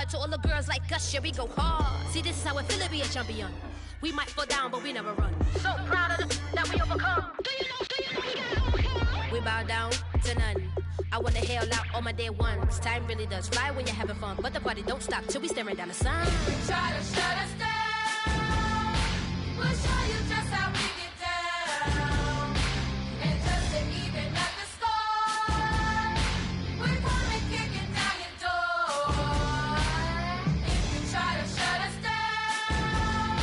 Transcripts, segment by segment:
hard. To all the girls like us, yeah, we go hard. See, this is how it feel to be a champion. We might fall down, but we never run. So proud of them that we overcome. Do you know we got overcome? We bow down to none. I wanna hail out all my day ones. Time really does fly when you're having fun, but the party don't stop till we staring down the sun. Try to shut us down. We'll show you just how we get down. And just to even up the score, we're coming kicking down your door. If you try to shut us down,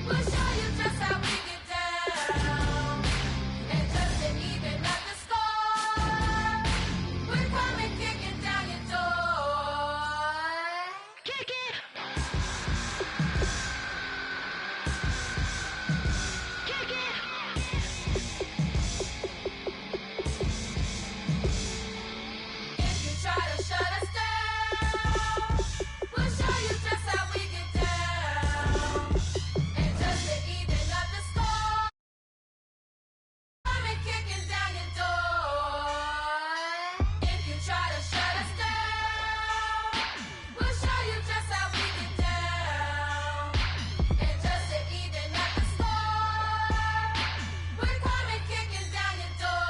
we'll show you just how we get down. And just to even up the score, we're coming kicking down your door. Kick it! Kick it! If you try to shut us down, we'll show you just how we get down. And just to even up the score, coming kicking down your door. If you try to shut us down, we'll show you just how we get down. And just to even up the score, we're coming kicking down your door.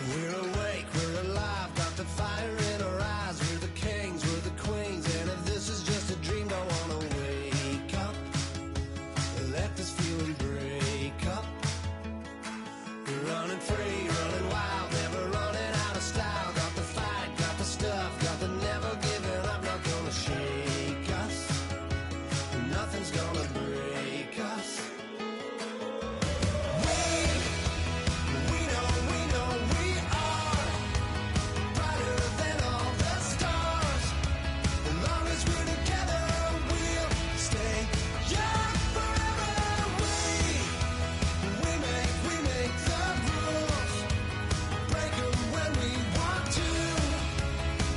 We're awake, we're alive, got the fire in our eyes. We're the kings, we're the queens, and if this is just a dream, don't wanna wake up. Let this feeling break up. We're running free, running wild, never running out of style. Got the fight, got the stuff, got the never giving up. Not gonna shake us, nothing's gonna break us. We know we are brighter than all the stars. As long as we're together, we'll stay young forever. We make the rules, break 'em when we want to.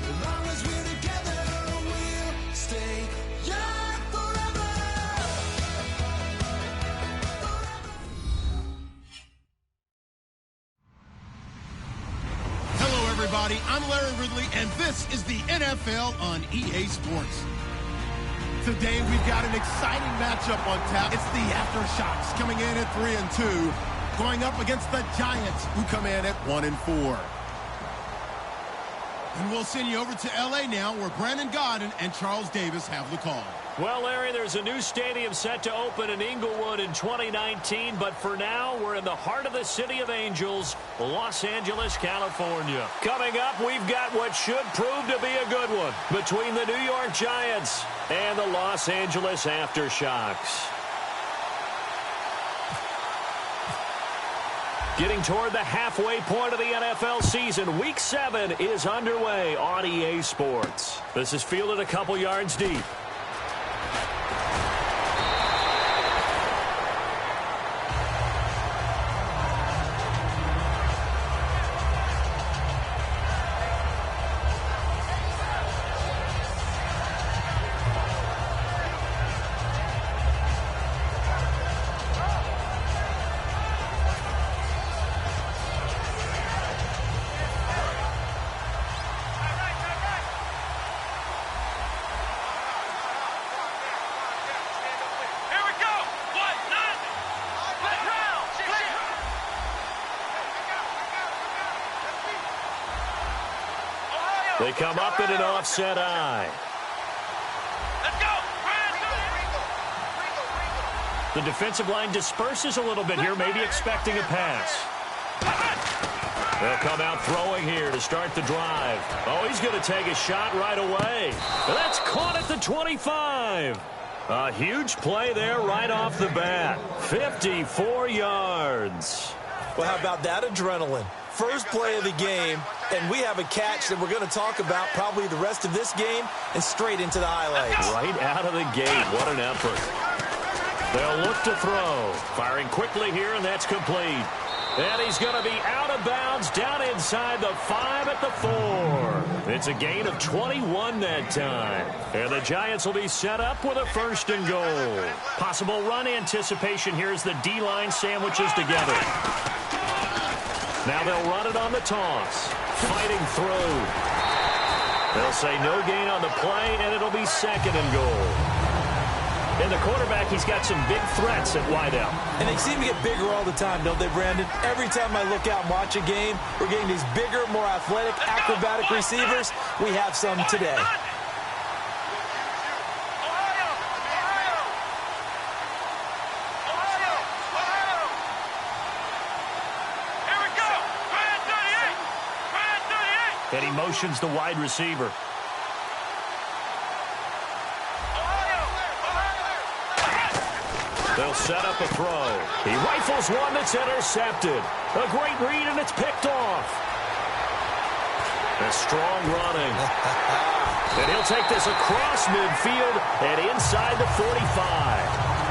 As long as we're together, we'll stay young forever. Hello, everybody. I'm Larry Ridley, and this is the NFL on EA Sports. Today, we've got an exciting matchup on tap. It's the Aftershocks coming in at 3-2, going up against the Giants, who come in at 1-4. And we'll send you over to L.A. now, where Brandon Godden and Charles Davis have the call. Well, Larry, there's a new stadium set to open in Inglewood in 2019, but for now, we're in the heart of the City of Angels, Los Angeles, California. Coming up, we've got what should prove to be a good one between the New York Giants and the Los Angeles Aftershocks. Getting toward the halfway point of the NFL season, Week 7 is underway on EA Sports. This is fielded a couple yards deep. They come up in an offset eye. Let's go! The defensive line disperses a little bit here, maybe expecting a pass. They'll come out throwing here to start the drive. Oh, he's going to take a shot right away. That's caught at the 25. A huge play there right off the bat. 54 yards. Well, how about that adrenaline? First play of the game, and we have a catch that we're going to talk about probably the rest of this game and straight into the highlights. Right out of the gate. What an effort. They'll look to throw. Firing quickly here, and that's complete. And he's going to be out of bounds down inside the 5 at the 4. It's a gain of 21 that time. And the Giants will be set up with a 1st and goal. Possible run anticipation here as the D-line sandwiches together. Now they'll run it on the toss. Fighting through. They'll say no gain on the play, and it'll be 2nd and goal. And the quarterback, he's got some big threats at wideout. And they seem to get bigger all the time, don't they, Brandon? Every time I look out and watch a game, we're getting these bigger, more athletic, acrobatic receivers. We have some today. And he motions the wide receiver. They'll set up a throw. He rifles one that's intercepted. A great read, and it's picked off. A strong running. And he'll take this across midfield and inside the 45.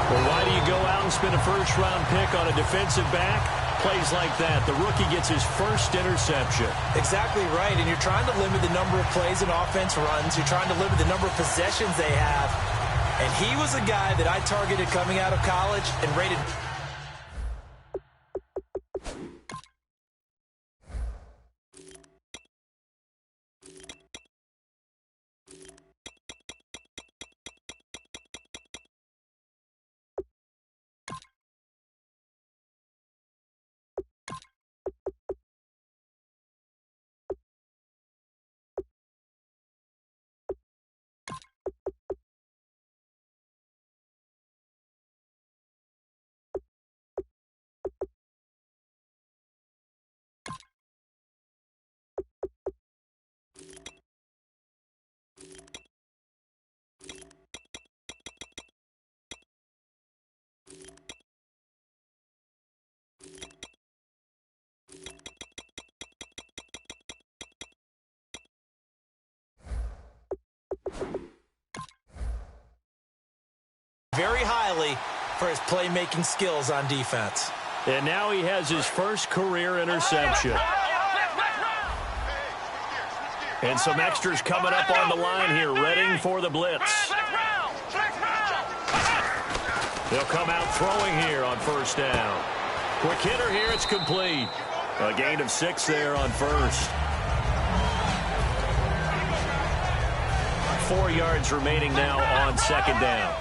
Well, why do you go out and spend a first-round pick on a defensive back? Plays like that. The rookie gets his first interception. Exactly right, and you're trying to limit the number of plays and offense runs. You're trying to limit the number of possessions they have. And he was a guy that I targeted coming out of college and rated. Very highly for his playmaking skills on defense. And now he has his first career interception. And some extras coming up on the line here, readying for the blitz. They'll come out throwing here on 1st down. Quick hitter here, it's complete. A gain of 6 there on 1st. 4 yards remaining now on 2nd down.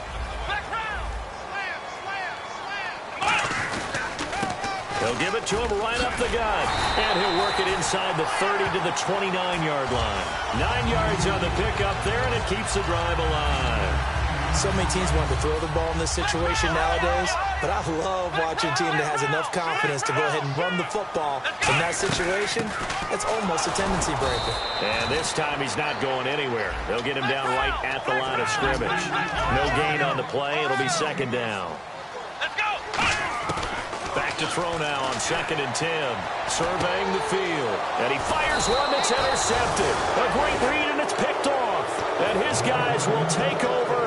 They'll give it to him right up the gut. And he'll work it inside the 30 to the 29-yard line. 9 yards on the pickup there, and it keeps the drive alive. So many teams want to throw the ball in this situation nowadays, but I love watching a team that has enough confidence to go ahead and run the football. In that situation, it's almost a tendency breaker. And this time he's not going anywhere. They'll get him down right at the line of scrimmage. No gain on the play. It'll be 2nd down. Back to throw now on 2nd and 10. Surveying the field. And he fires one that's intercepted. A great read, and it's picked off. And his guys will take over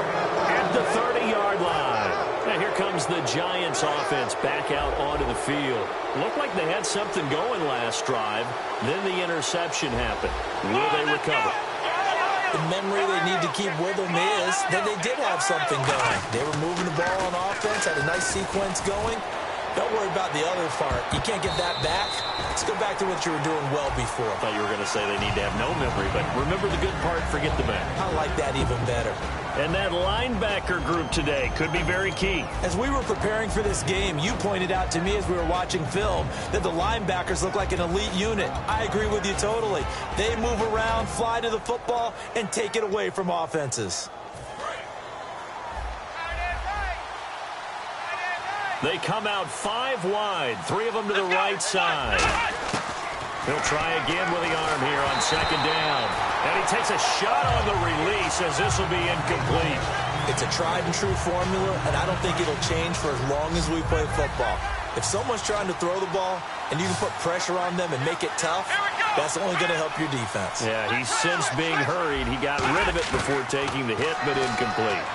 at the 30-yard line. And here comes the Giants offense back out onto the field. Looked like they had something going last drive. Then the interception happened. Will they recover? The memory they need to keep with them is that they did have something going. They were moving the ball on offense, had a nice sequence going. Don't worry about the other part. You can't get that back. Let's go back to what you were doing well before. I thought you were going to say they need to have no memory, but remember the good part, forget the bad. I like that even better. And that linebacker group today could be very key. As we were preparing for this game, you pointed out to me as we were watching film that the linebackers look like an elite unit. I agree with you totally. They move around, fly to the football, and take it away from offenses. They come out 5 wide, 3 of them to the right side. He'll try again with the arm here on 2nd down. And he takes a shot on the release as this will be incomplete. It's a tried-and-true formula, and I don't think it'll change for as long as we play football. If someone's trying to throw the ball and you can put pressure on them and make it tough, that's only going to help your defense. Yeah, he's since being hurried. He got rid of it before taking the hit, but incomplete.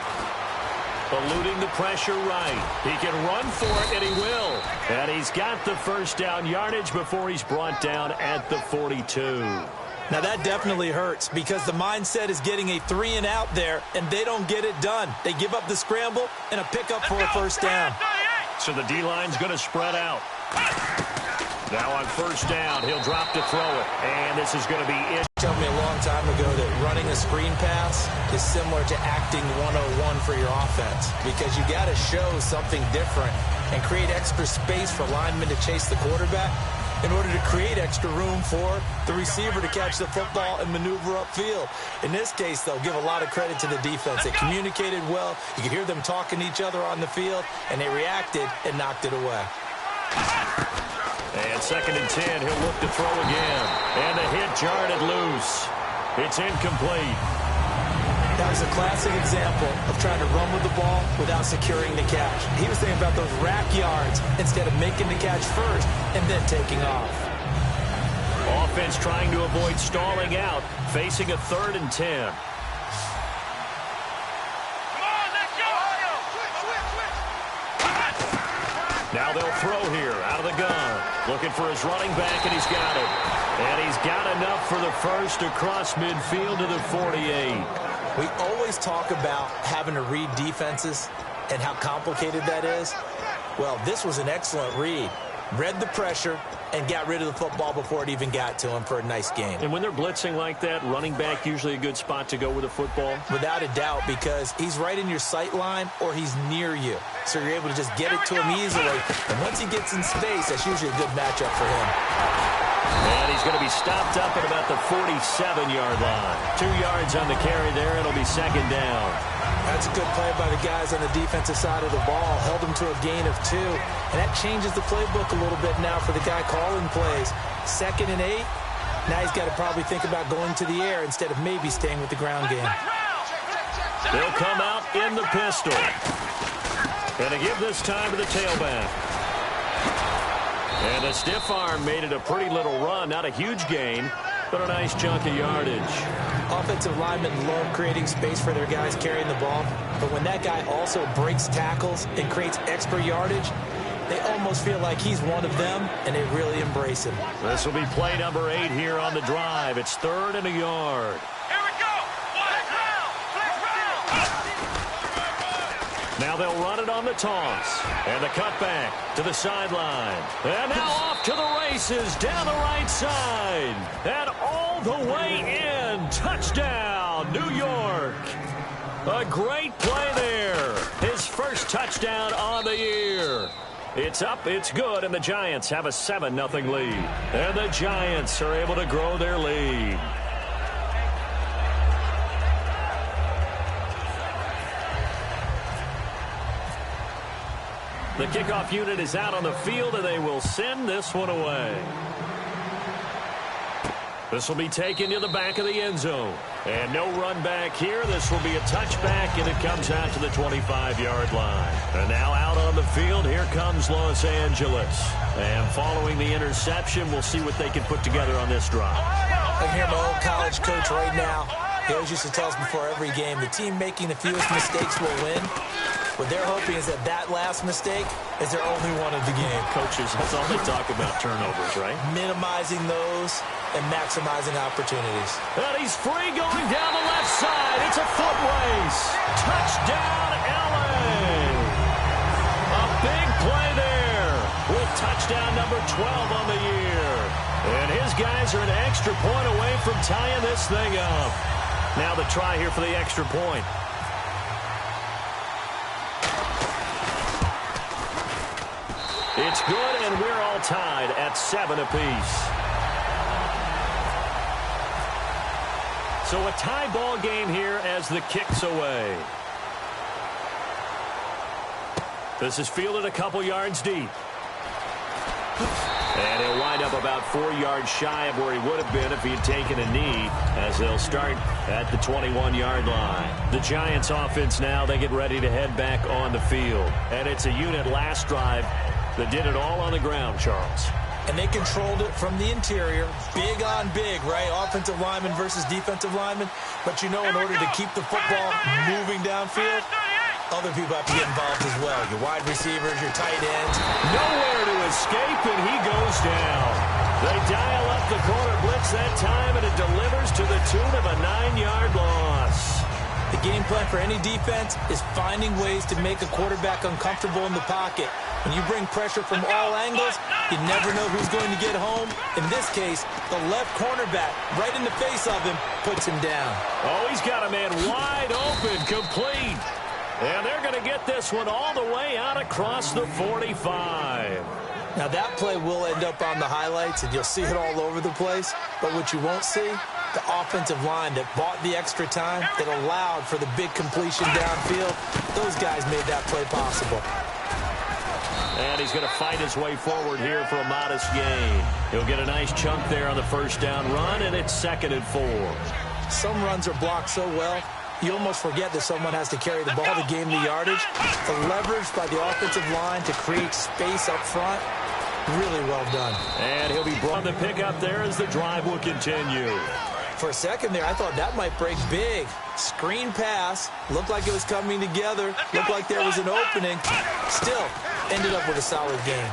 Eluding the pressure right. He can run for it, and he will. And he's got the first down yardage before he's brought down at the 42. Now, that definitely hurts because the mindset is getting a 3-and-out there, and they don't get it done. They give up the scramble and a pickup for a first down. So the D-line's going to spread out. Now on first down, he'll drop to throw it, and this is going to be it. Told me a long time ago that running a screen pass is similar to acting 101 for your offense because you got to show something different and create extra space for linemen to chase the quarterback in order to create extra room for the receiver to catch the football and maneuver upfield. In this case, though, give a lot of credit to the defense. They communicated well. You could hear them talking to each other on the field, and they reacted and knocked it away. And 2nd and 10, he'll look to throw again. And the hit jarred it loose. It's incomplete. That was a classic example of trying to run with the ball without securing the catch. He was thinking about those rack yards instead of making the catch first and then taking off. Offense trying to avoid stalling out, facing a 3rd and 10. Now they'll throw here out of the gun. Looking for his running back, and he's got it. And he's got enough for the first across midfield to the 48. We always talk about having to read defenses and how complicated that is. Well, this was an excellent read. Read the pressure and got rid of the football before it even got to him for a nice game. And when they're blitzing like that, running back usually a good spot to go with the football? Without a doubt, because he's right in your sight line or he's near you. So you're able to just get it to him easily. And once he gets in space, that's usually a good matchup for him. And he's going to be stopped up at about the 47-yard line. 2 yards on the carry there. It'll be 2nd down. That's a good play by the guys on the defensive side of the ball. Held him to a gain of 2. And that changes the playbook a little bit now for the guy calling plays. 2nd and 8. Now he's got to probably think about going to the air instead of maybe staying with the ground game. They'll come out in the pistol. And to give this time to the tailback. And a stiff arm made it a pretty little run. Not a huge gain, but a nice chunk of yardage. Offensive linemen love creating space for their guys carrying the ball. But when that guy also breaks tackles and creates extra yardage, they almost feel like he's one of them, and they really embrace him. This will be play number 8 here on the drive. It's 3rd and a yard. Here we go. Now they'll run it on the toss. And the cutback to the sideline. And now off to the races down the right side. And all the way in. Touchdown, New York. A great play there. His first touchdown on the year. It's up, it's good, and the Giants have a 7-0 lead. And the Giants are able to grow their lead. The kickoff unit is out on the field, and they will send this one away. This will be taken to the back of the end zone. And no run back here. This will be a touchback, and it comes out to the 25-yard line. And now out on the field, here comes Los Angeles. And following the interception, we'll see what they can put together on this drive. I can hear my old college coach right now. He always used to tell us before every game, the team making the fewest mistakes will win. What they're hoping is that that last mistake is their only one of the game. Coaches, that's all they talk about, turnovers, right? Minimizing those and maximizing opportunities. And he's free going down the left side. It's a foot race. Touchdown, LA. A big play there with touchdown number 12 on the year. And his guys are an extra point away from tying this thing up. Now the try here for the extra point. It's good, and we're all tied at 7 apiece. So a tie ball game here as the kick's away. This is fielded a couple yards deep. And he'll wind up about 4 yards shy of where he would have been if he had taken a knee, as they'll start at the 21-yard line. The Giants offense now, they get ready to head back on the field. And it's a unit last drive that did it all on the ground, Charles. And they controlled it from the interior. Big on big, right? Offensive lineman versus defensive lineman. But you know, in order to keep the football moving downfield, other people have to get involved as well. Your wide receivers, your tight ends. Nowhere to escape, and he goes down. They dial up the corner blitz that time, and it delivers to the tune of a 9-yard loss. The game plan for any defense is finding ways to make a quarterback uncomfortable in the pocket. When you bring pressure from all angles, you never know who's going to get home. In this case, the left cornerback, right in the face of him, puts him down. Oh, he's got a man wide open, complete. And they're going to get this one all the way out across the 45. Now, that play will end up on the highlights, and you'll see it all over the place. But what you won't see, the offensive line that bought the extra time, that allowed for the big completion downfield, those guys made that play possible. And he's going to fight his way forward here for a modest gain. He'll get a nice chunk there on the first down run, and it's 2nd and 4. Some runs are blocked so well, you almost forget that someone has to carry the ball to gain the yardage. The leverage by the offensive line to create space up front, really well done. And he'll be brought on the pickup there as the drive will continue. For a second there, I thought that might break big. Screen pass, looked like it was coming together, looked like there was an opening. Still, ended up with a solid game.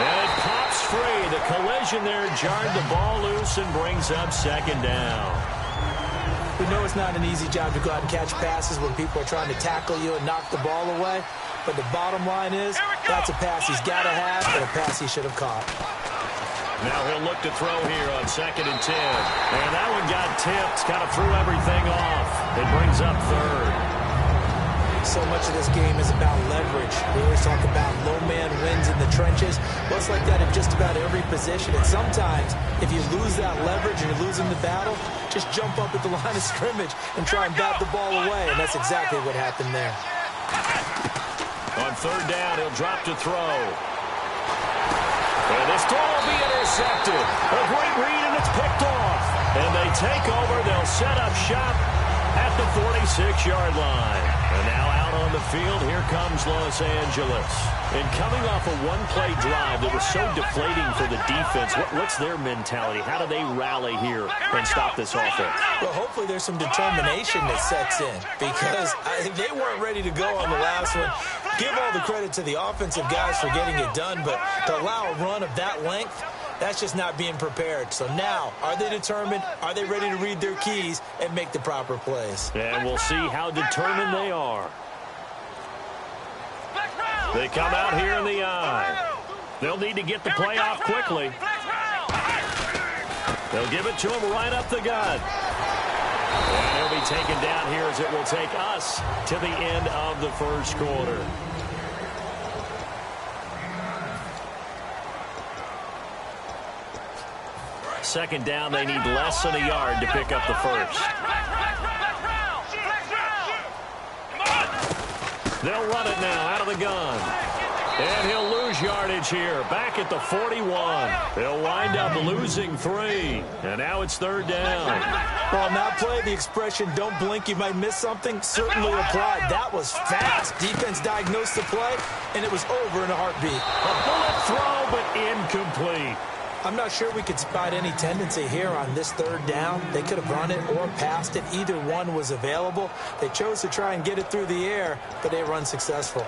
And it pops free. The collision there jarred the ball loose and brings up 2nd down. We know it's not an easy job to go out and catch passes when people are trying to tackle you and knock the ball away. But the bottom line is, that's a pass he's got to have and a pass he should have caught. Now he'll look to throw here on 2nd and 10. And that one got tipped, kind of threw everything off. It brings up 3rd. So much of this game is about leverage. We always talk about low man wins in the trenches. Well, it's like that in just about every position. And sometimes, if you lose that leverage and you're losing the battle, just jump up at the line of scrimmage and try and bat the ball away. And that's exactly what happened there. On 3rd down, he'll drop to throw. And this throw will be intercepted. A great read, and it's picked off. And they take over. They'll set up shop at the 46-yard line. And now out on the field, here comes Los Angeles. And coming off a one-play drive that was so deflating for the defense, what's their mentality? How do they rally here and stop this offense? Well, hopefully there's some determination that sets in, because they weren't ready to go on the last one. Give all the credit to the offensive guys for getting it done, but to allow a run of that length, that's just not being prepared. So now, are they determined? Are they ready to read their keys and make the proper plays? And we'll see how determined they are. They come out here in the eye. They'll need to get the play off quickly. They'll give it to him right up the gut. And he'll be taken down here as it will take us to the end of the first quarter. Second down, they need less than a yard to pick up the first. They'll run it now out of the gun. And he'll lose yardage here, back at the 41. They'll wind up losing 3. And now it's 3rd down. Well, on that play, the expression, don't blink, you might miss something, certainly applied. That was fast. Defense diagnosed the play, and it was over in a heartbeat. A bullet throw, but incomplete. I'm not sure we could spot any tendency here on this 3rd down. They could have run it or passed it. Either one was available. They chose to try and get it through the air, but they were unsuccessful.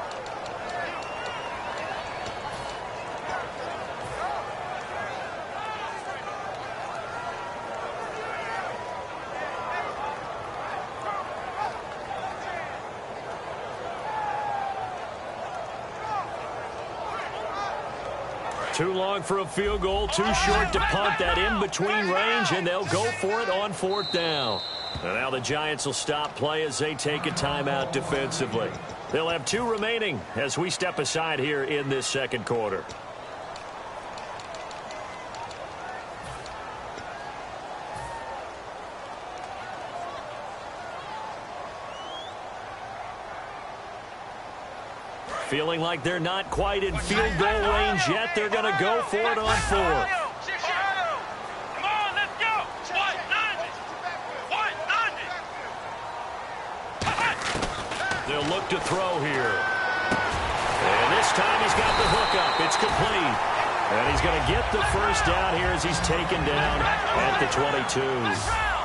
Too long for a field goal, too short to punt that in-between range, and they'll go for it on 4th down. And now the Giants will stop play as they take a timeout defensively. They'll have 2 remaining as we step aside here in this second quarter. Feeling like they're not quite in field goal range yet. They're going to go for it on 4th. Come on, let's go. What? 90. What? 90. They'll look to throw here. And this time he's got the hook up. It's complete. And he's going to get the first down here as he's taken down at the 22.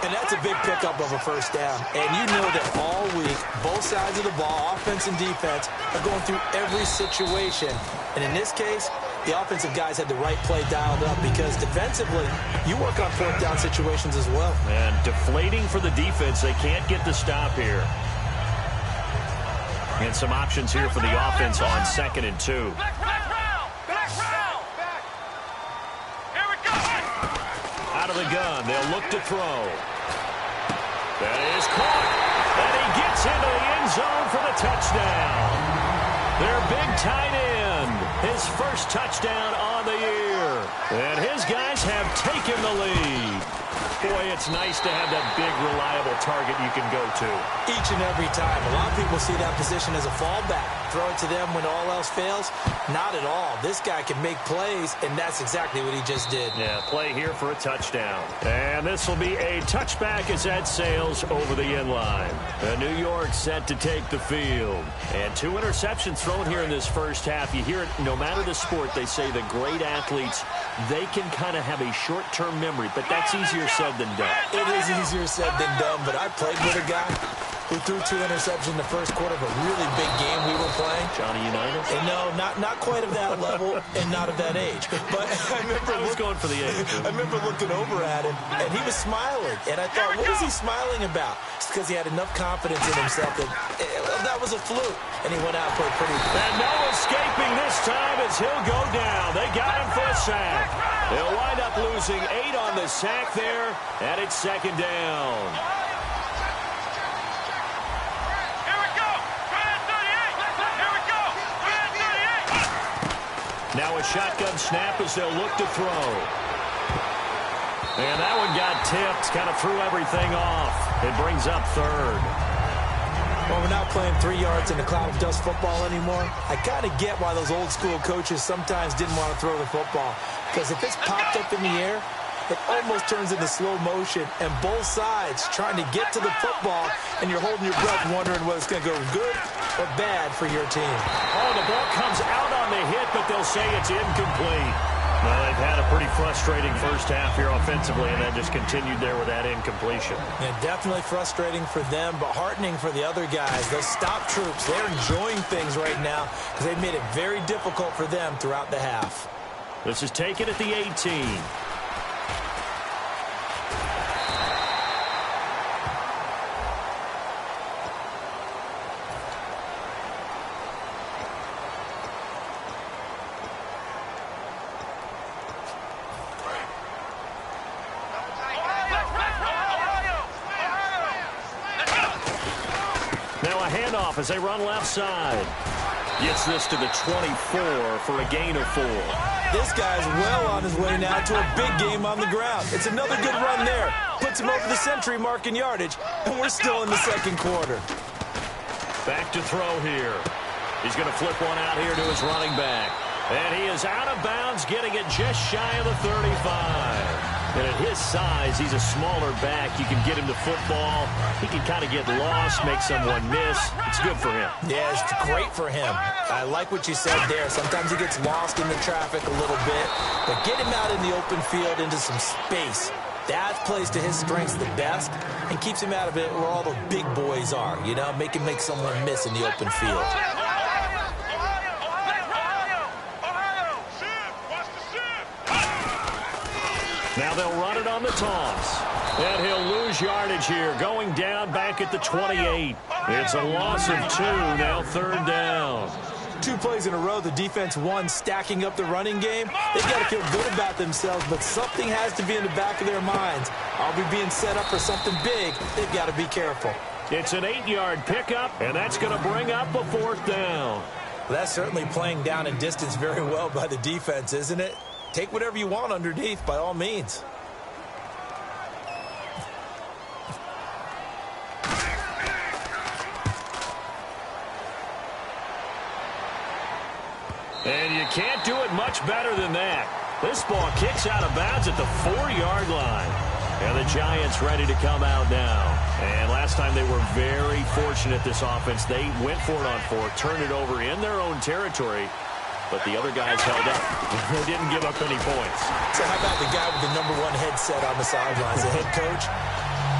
And that's a big pickup of a first down. And you know that all week, both sides of the ball, offense and defense, are going through every situation. And in this case, the offensive guys had the right play dialed up because defensively, you work on fourth down situations as well. And deflating for the defense. They can't get the stop here. And some options here for the offense on 2nd and 2. Out of the gun, they'll look to throw. That is caught. And he gets into the end zone for the touchdown. Their big tight end, his first touchdown on the year. And his guys have taken the lead. Boy, it's nice to have that big, reliable target you can go to. Each and every time. A lot of people see that position as a fallback. Throw it to them when all else fails. Not at all. This guy can make plays, and that's exactly what he just did. Yeah, play here for a touchdown. And this will be a touchback as that sails over the end line. New York set to take the field. And 2 interceptions thrown here in this first half. You hear it, no matter the sport, they say the great athletes, they can kind of have a short-term memory, but that's easier said than done. It is easier said than done, but I played with a guy who threw 2 interceptions in the first quarter of a really big game we were playing. Johnny Unitas? And no, not quite of that level and not of that age. But I remember I was going for the age. I remember looking over at him, and he was smiling. And I thought, what is he smiling about? It's because he had enough confidence in himself that was a fluke. And he went out and played pretty good. And no escaping this time as he'll go down. They got him for a sack. They'll wind up losing 8 on the sack there, and it's 2nd down. Now a shotgun snap as they'll look to throw. And that one got tipped, kind of threw everything off. It brings up 3rd. Well, we're not playing 3 yards in a cloud of dust football anymore. I kind of get why those old school coaches sometimes didn't want to throw the football. Because if it's popped up in the air, it almost turns into slow motion, and both sides trying to get to the football, and you're holding your breath wondering whether it's going to go good or bad for your team. Oh, the ball comes out on the hit, but they'll say it's incomplete. Well, they've had a pretty frustrating first half here offensively, and then just continued there with that incompletion. Yeah, definitely frustrating for them, but heartening for the other guys. Those stop troops, they're enjoying things right now because they've made it very difficult for them throughout the half. This is taken at the 18. As they run left side. Gets this to the 24 for a gain of 4. This guy's well on his way now to a big game on the ground. It's another good run there. Puts him over the century mark in yardage, and we're still in the 2nd quarter. Back to throw here. He's going to flip one out here to his running back. And he is out of bounds, getting it just shy of the 35. And at his size, he's a smaller back. You can get him the football. He can kind of get lost, make someone miss. It's good for him. Yeah, it's great for him. I like what you said there. Sometimes he gets lost in the traffic a little bit. But get him out in the open field into some space. That plays to his strengths the best and keeps him out of it where all the big boys are. You know, make someone miss in the open field. Now they'll run it on the toss. And he'll lose yardage here, going down back at the 28. It's a loss of 2, now 3rd down. 2 plays in a row, the defense won, stacking up the running game. They've got to feel good about themselves, but something has to be in the back of their minds. Are we being set up for something big? They've got to be careful. It's an 8-yard pickup, and that's going to bring up a 4th down. Well, that's certainly playing down and distance very well by the defense, isn't it? Take whatever you want underneath, by all means. And you can't do it much better than that. This ball kicks out of bounds at the 4-yard line. And the Giants ready to come out now. And last time they were very fortunate, this offense. They went for it on 4, turned it over in their own territory. But the other guys held up. They didn't give up any points. So how about the guy with the #1 headset on the sidelines, the head coach?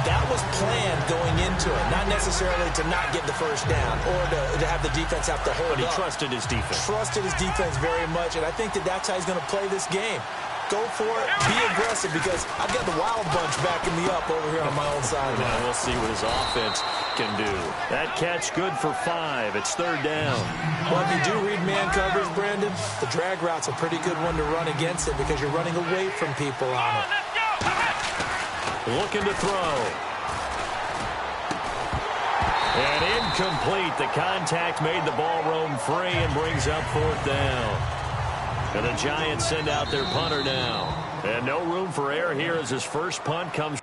That was planned going into it, not necessarily to not get the first down or to have the defense have to hold up. But he trusted his defense. Trusted his defense very much, and I think that's how he's going to play this game. Go for it, be aggressive, because I've got the wild bunch backing me up over here on my own side. Now we'll see what his offense can do. That catch good for 5. It's 3rd down. Well, if you do read man coverage, Brandon, the drag route's a pretty good one to run against it because you're running away from people on it. Looking to throw. And incomplete. The contact made the ball roam free and brings up 4th down. And the Giants send out their punter now. And no room for error here as his first punt comes.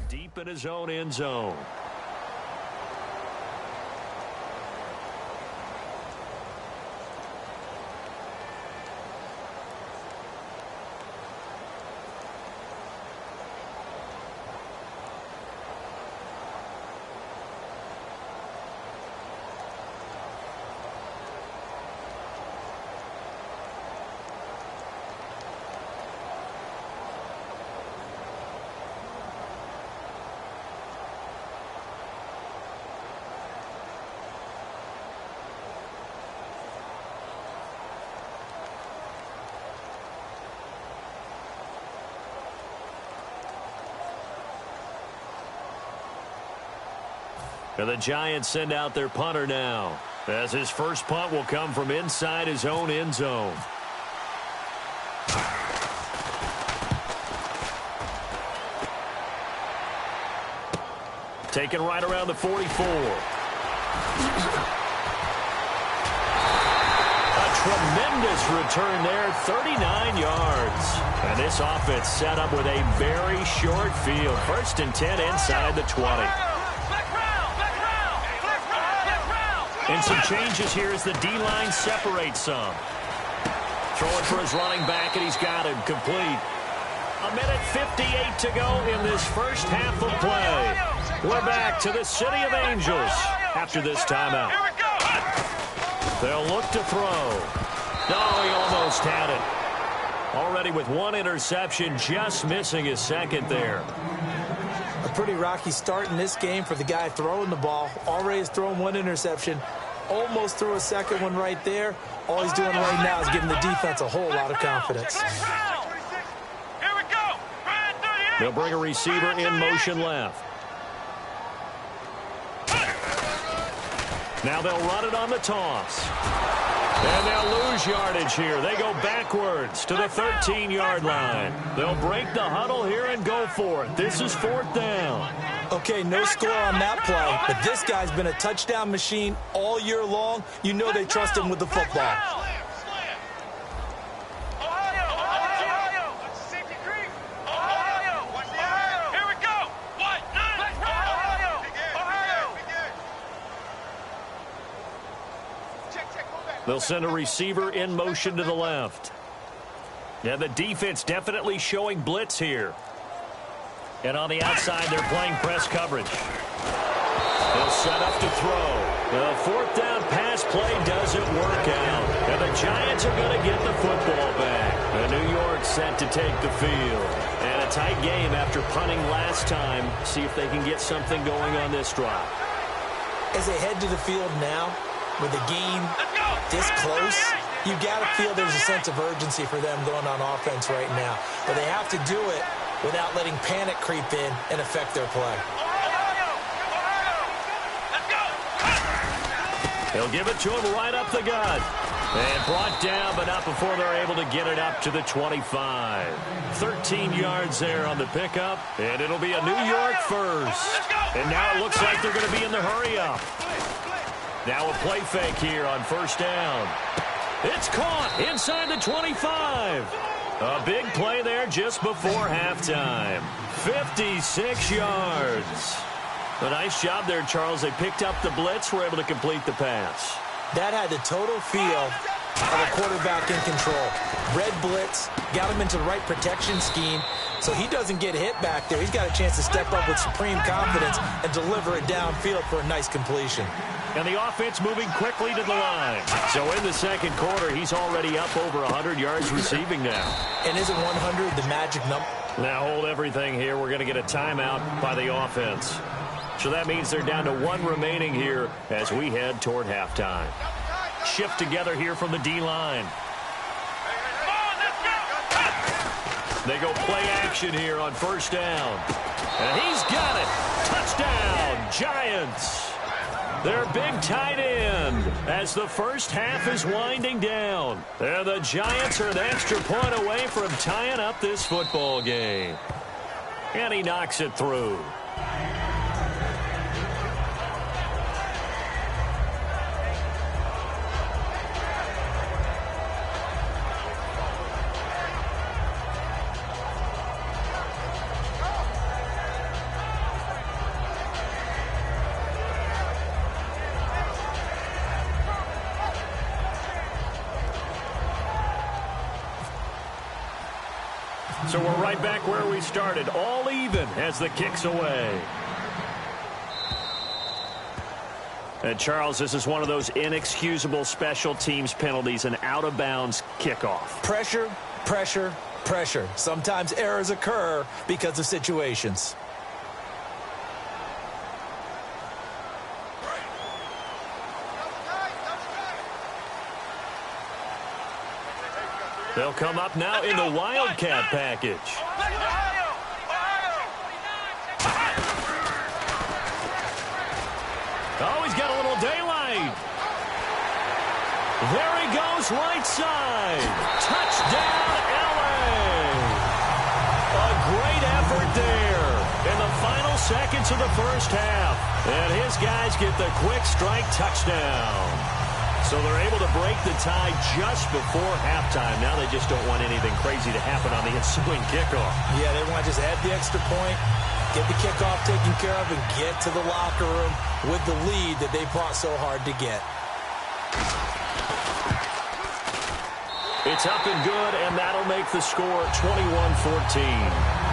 Deep in his own end zone. And the Giants send out their punter now, as his first punt will come from inside his own end zone. Taken right around the 44. Tremendous return there, 39 yards. And this offense set up with a very short field. 1st and 10 inside the 20. And some changes here as the D-line separates some. Throwing for his running back, and he's got it complete. 1:58 to go in this first half of play. We're back to the City of Angels after this timeout. They'll look to throw. No, he almost had it. Already with 1 interception, just missing his 2nd there. A pretty rocky start in this game for the guy throwing the ball. Already has thrown 1 interception. Almost threw a 2nd one right there. All he's doing right now is giving the defense a whole lot of confidence. They'll bring a receiver in motion left. Now they'll run it on the toss. And they'll lose yardage here. They go backwards to the 13-yard line. They'll break the huddle here and go for it. This is 4th down. Okay, no score on that play, but this guy's been a touchdown machine all year long. You know they trust him with the football. They'll send a receiver in motion to the left. Yeah, the defense definitely showing blitz here. And on the outside, they're playing press coverage. They'll set up to throw. The 4th down pass play doesn't work out. And the Giants are going to get the football back. And New York set to take the field. And a tight game after punting last time. See if they can get something going on this drive. As they head to the field now, with the game this close, you got to feel there's a sense of urgency for them going on offense right now. But they have to do it without letting panic creep in and affect their play. He'll give it to him right up the gut. And brought down, but not before they're able to get it up to the 25. 13 yards there on the pickup, and it'll be a New York first. And now it looks like they're going to be in the hurry-up. Now a play fake here on first down. It's caught inside the 25. A big play there just before halftime. 56 yards. A nice job there, Charles. They picked up the blitz, were able to complete the pass. That had the total feel of a quarterback in control. Red blitz, got him into the right protection scheme, so he doesn't get hit back there. He's got a chance to step up with supreme confidence and deliver it downfield for a nice completion. And the offense moving quickly to the line. So in the second quarter, he's already up over 100 yards receiving now. And isn't 100 the magic number? Now hold everything here. We're going to get a timeout by the offense. So that means they're down to one remaining here as we head toward halftime. Shift together here from the D-line. They go play action here on first down. And he's got it. Touchdown, Giants. Their big tight end as the first half is winding down. And the Giants are an extra point away from tying up this football game. And he knocks it through. So we're right back where we started, all even as the kick's away. And Charles, this is one of those inexcusable special teams penalties, an out-of-bounds kickoff. Pressure, pressure, pressure. Sometimes errors occur because of situations. They'll come up now in the Wildcat package. Oh, he's got a little daylight. There he goes, right side. Touchdown, LA. A great effort there in the final seconds of the first half. And his guys get the quick strike touchdown. So they're able to break the tie just before halftime. Now they just don't want anything crazy to happen on the ensuing kickoff. Yeah, they want to just add the extra point, get the kickoff taken care of, and get to the locker room with the lead that they fought so hard to get. It's up and good, and that'll make the score 21-14.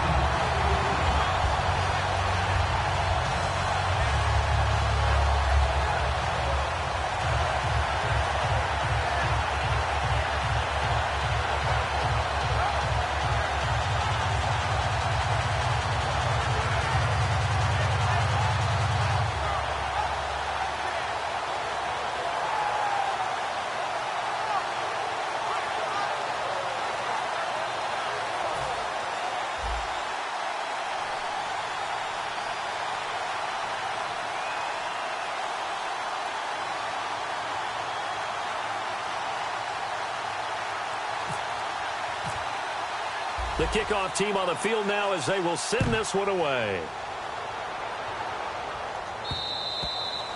The kickoff team on the field now as they will send this one away.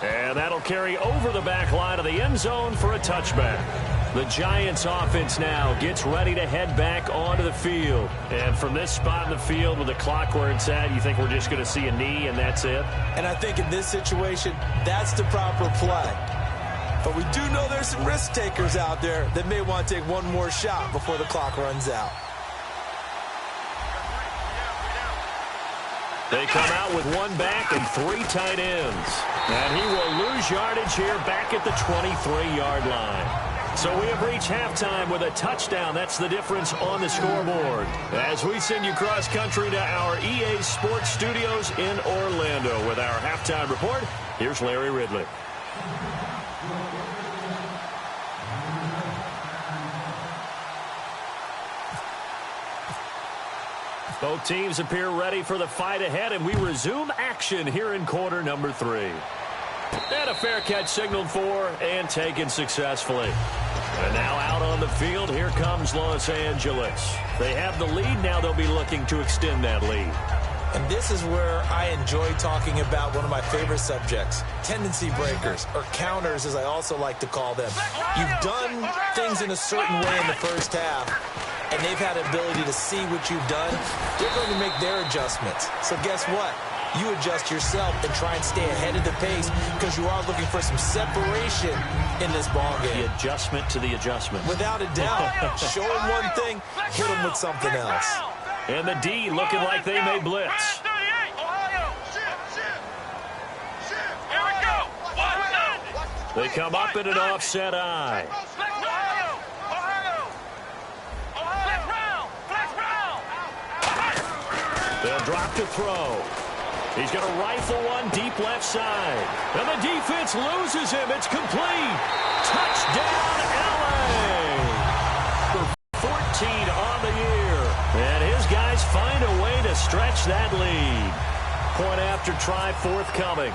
And that'll carry over the back line of the end zone for a touchback. The Giants offense now gets ready to head back onto the field. And from this spot in the field with the clock where it's at, you think we're just going to see a knee and that's it? And I think in this situation, that's the proper play. But we do know there's some risk takers out there that may want to take one more shot before the clock runs out. They come out with one back and three tight ends. And he will lose yardage here back at the 23-yard line. So we have reached halftime with a touchdown. That's the difference on the scoreboard. As we send you cross-country to our EA Sports Studios in Orlando with our halftime report, here's Larry Ridley. Both teams appear ready for the fight ahead, and we resume action here in quarter number 3. And a fair catch signaled for and taken successfully. And now out on the field, here comes Los Angeles. They have the lead. Now they'll be looking to extend that lead. And this is where I enjoy talking about one of my favorite subjects, tendency breakers, or counters as I also like to call them. You've done things in a certain way in the first half, and they've had the ability to see what you've done. They're going to make their adjustments. So guess what? You adjust yourself and try and stay ahead of the pace because you are looking for some separation in this ball game. The adjustment to the adjustment. Without a doubt. Show them one thing, hit them with something else. And the D looking like they may blitz. They come up in an offset eye. They'll drop to throw. He's going to rifle one deep left side. And the defense loses him. It's complete. Touchdown, LA. For 14 on the year. And his guys find a way to stretch that lead. Point after try forthcoming.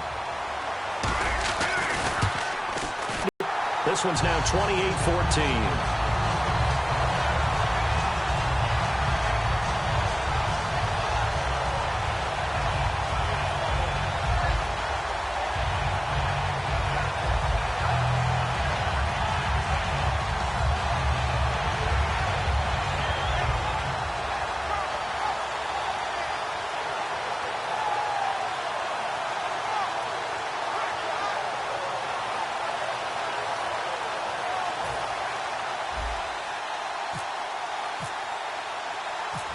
This one's now 28-14.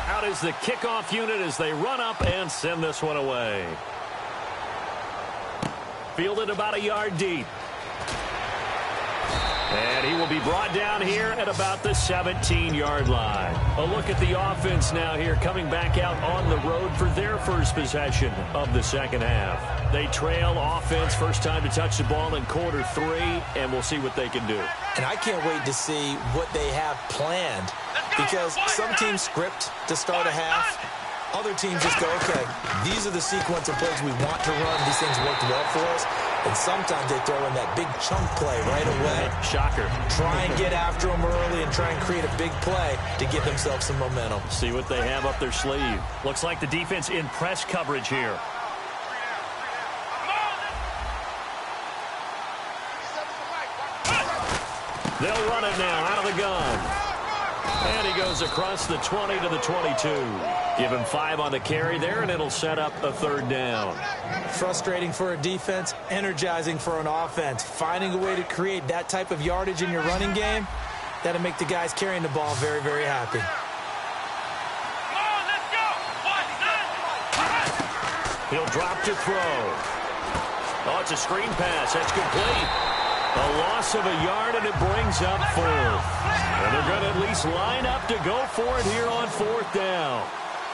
Out is the kickoff unit as they run up and send this one away. Fielded about a yard deep. And he will be brought down here at about the 17-yard line. A look at the offense now here, coming back out on the road for their first possession of the second half. They trail offense, first time to touch the ball in quarter 3, and we'll see what they can do. And I can't wait to see what they have planned, because some teams script to start a half. Other teams just go, okay, these are the sequence of plays we want to run. These things worked well for us. And sometimes they throw in that big chunk play right away. Shocker. Try and get after them early and try and create a big play to give themselves some momentum. See what they have up their sleeve. Looks like the defense in press coverage here. They'll run it now out of the gun. And he goes across the 20 to the 22. Give him 5 on the carry there, and it'll set up a third down. Frustrating for a defense, energizing for an offense. Finding a way to create that type of yardage in your running game, that'll make the guys carrying the ball very, very happy. He'll drop to throw. Oh, it's a screen pass. That's complete. A loss of a yard, and it brings up 4th. And they're going to at least line up to go for it here on 4th down.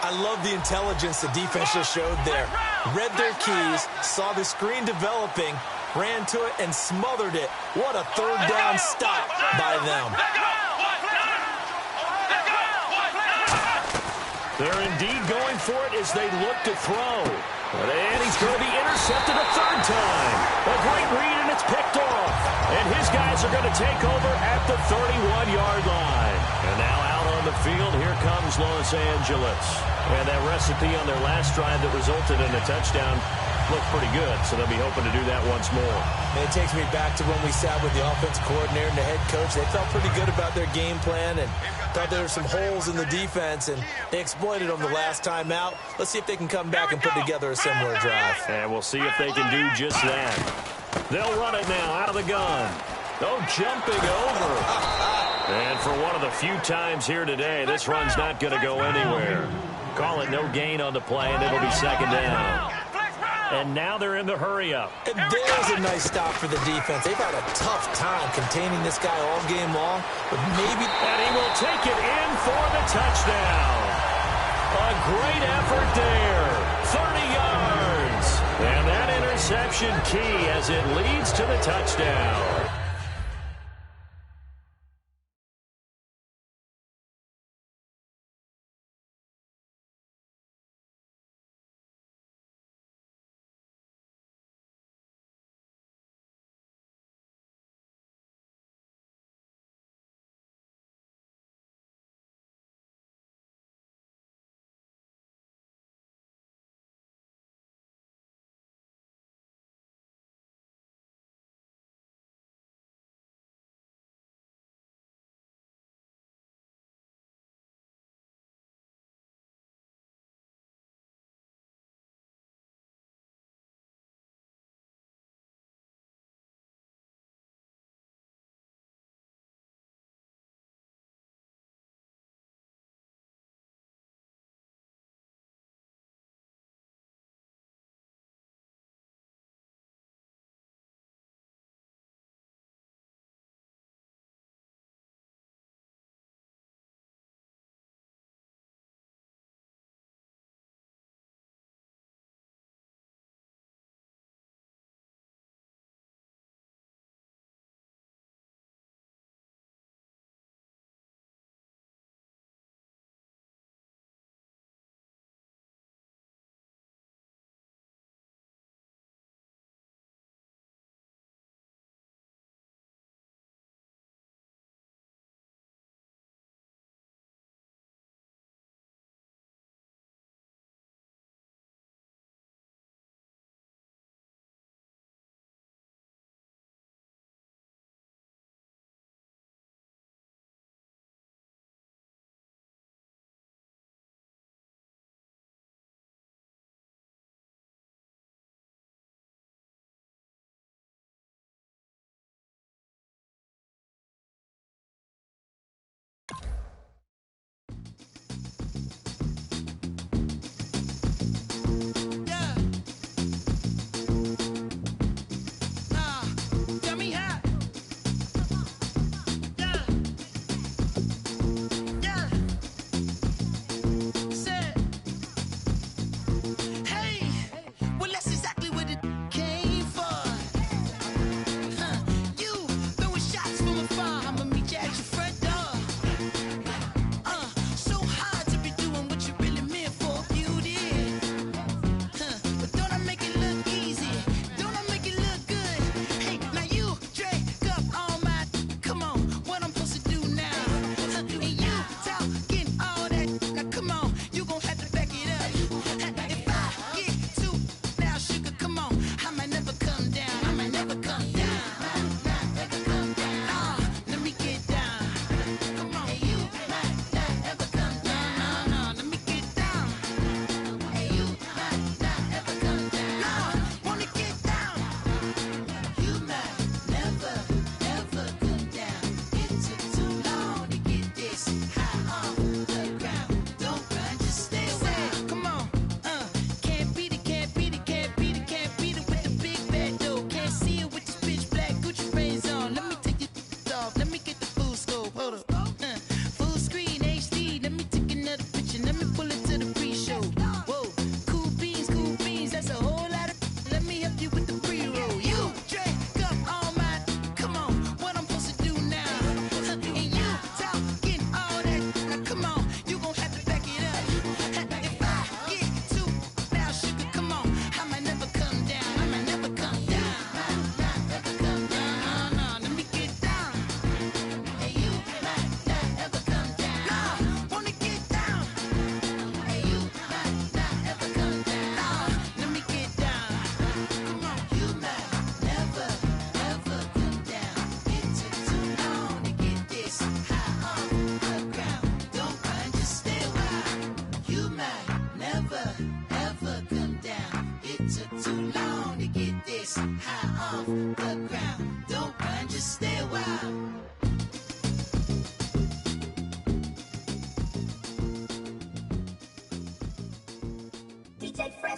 I love the intelligence the defense just showed there. Read their keys, saw the screen developing, ran to it, and smothered it. What a third down stop by them. They're indeed going for it as they look to throw. And he's going to be intercepted a third time. A great read, and it's picked off. And his guys are going to take over at the 31-yard line. And now out on the field, here comes Los Angeles. And that recipe on their last drive that resulted in a touchdown looked pretty good, so they'll be hoping to do that once more. And it takes me back to when we sat with the offensive coordinator and the head coach. They felt pretty good about their game plan and thought there were some holes in the defense, and they exploited them the last time out. Let's see if they can come back and put together a similar drive. And we'll see if they can do just that. They'll run it now out of the gun. Oh, jumping over. And for one of the few times here today, this run's not going to go anywhere. Call it no gain on the play, and it'll be second down. And now they're in the hurry-up. And there's a nice stop for the defense. They've had a tough time containing this guy all game long, but maybe... And he will take it in for the touchdown. A great effort there. 30 yards. And that interception key as it leads to the touchdown.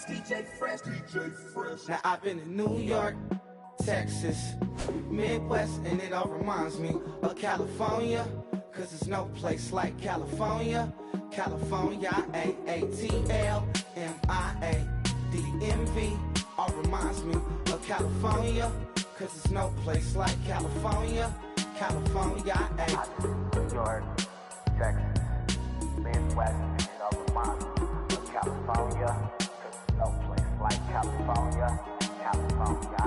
Fresh, DJ Fresh, DJ Fresh. Now I've been in New York, Texas, Midwest, and it all reminds me of California, cause there's no place like California. California, AATLMIADMV, all reminds me of California, cause there's no place like California. California, New York, Texas, Midwest, and it all reminds me of California, cause there's no place like California. California,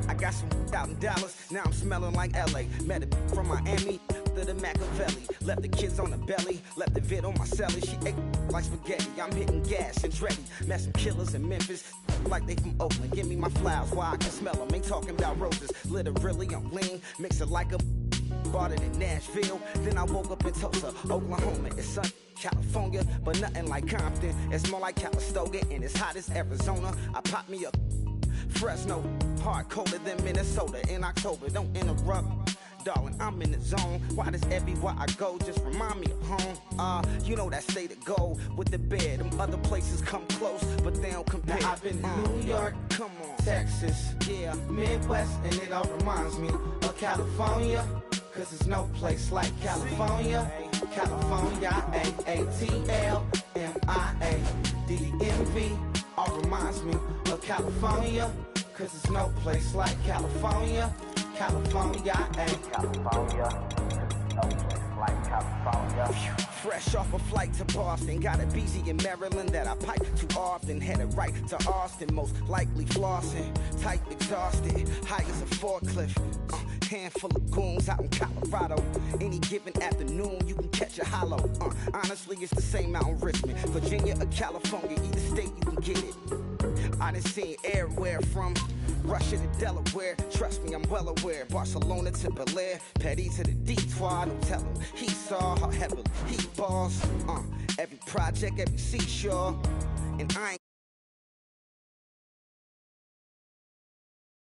I got some out in Dallas, now I'm smelling like LA. Met a from Miami to the Machiavelli. Left the kids on the belly, left the vid on my celly. She ate like spaghetti, I'm hitting gas and Dreddy. Met some killers in Memphis, like they from Oakland. Give me my flowers while I can smell them. Ain't talking about roses, literally I'm lean. Mix it like a bought it in Nashville. Then I woke up in Tulsa, Oklahoma. It's sun, California, but nothing like Compton. It's more like Calistoga and it's hot as Arizona. I pop me up Fresno, hard colder than Minnesota in October. Don't interrupt, darling, I'm in the zone. Why does everywhere I go just remind me of home? You know that state of gold with the bed. Them other places come close, but they don't compare. Now I've been to New York, come on, Texas, yeah, Midwest, and it all reminds me of California, cause there's no place like California. California, AATLMIADMV, all reminds me of California, cause there's no place like California. California, California, no place like California. Fresh off a flight to Boston, got a BZ in Maryland that I pipe too often. Headed right to Austin, most likely flossing. Tight, exhausted, high as a forklift. Handful of goons out in Colorado. Any given afternoon, you can catch a hollow. Honestly, it's the same out in Richmond, Virginia or California. Either state, you can get it. I done seen everywhere from Russia to Delaware. Trust me, I'm well aware. Barcelona to Bel Air, Petty to the Detroit. Don't tell him he saw how heavily he balls. Every project, every seashore, and I ain't